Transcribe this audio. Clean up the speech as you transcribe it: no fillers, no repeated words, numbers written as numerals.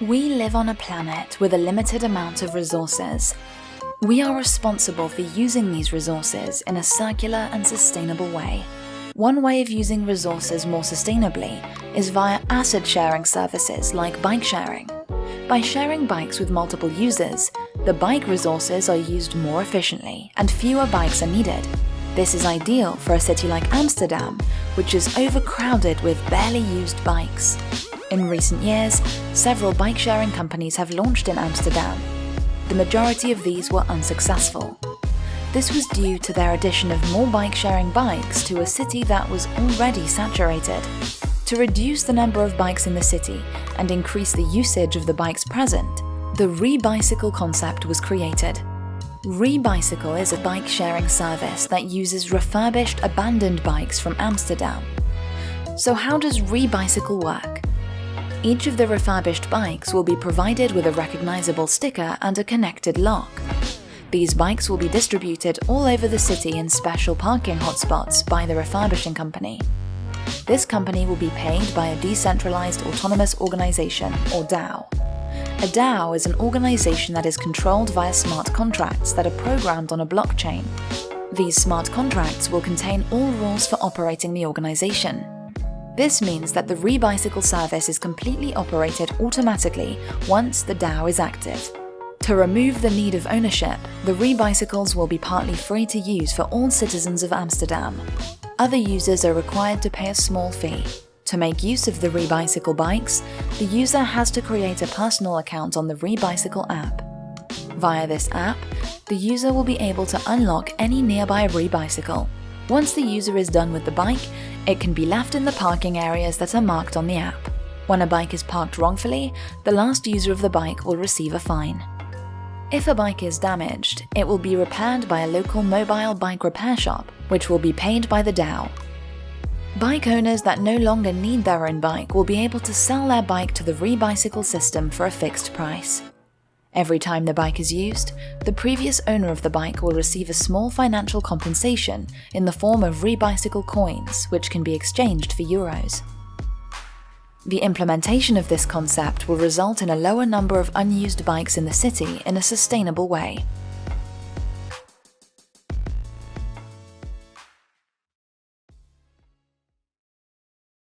We live on a planet with a limited amount of resources. We are responsible for using these resources in a circular and sustainable way. One way of using resources more sustainably is via asset-sharing services like bike sharing. By sharing bikes with multiple users, the bike resources are used more efficiently and fewer bikes are needed. This is ideal for a city like Amsterdam, which is overcrowded with barely used bikes. In recent years, several bike-sharing companies have launched in Amsterdam. The majority of these were unsuccessful. This was due to their addition of more bike-sharing bikes to a city that was already saturated. To reduce the number of bikes in the city and increase the usage of the bikes present, the Rebicycle concept was created. Rebicycle is a bike-sharing service that uses refurbished abandoned bikes from Amsterdam. So how does Rebicycle work? Each of the refurbished bikes will be provided with a recognizable sticker and a connected lock. These bikes will be distributed all over the city in special parking hotspots by the refurbishing company. This company will be paid by a decentralized autonomous organization, or DAO. A DAO is an organization that is controlled via smart contracts that are programmed on a blockchain. These smart contracts will contain all rules for operating the organization. This means that the Rebicycle service is completely operated automatically once the DAO is active. To remove the need of ownership, the Rebicycles will be partly free to use for all citizens of Amsterdam. Other users are required to pay a small fee. To make use of the Rebicycle bikes, the user has to create a personal account on the Rebicycle app. Via this app, the user will be able to unlock any nearby Rebicycle. Once the user is done with the bike, it can be left in the parking areas that are marked on the app. When a bike is parked wrongfully, the last user of the bike will receive a fine. If a bike is damaged, it will be repaired by a local mobile bike repair shop, which will be paid by the DAO. Bike owners that no longer need their own bike will be able to sell their bike to the Rebicycle system for a fixed price. Every time the bike is used, the previous owner of the bike will receive a small financial compensation in the form of Rebicycle coins, which can be exchanged for euros. The implementation of this concept will result in a lower number of unused bikes in the city in a sustainable way.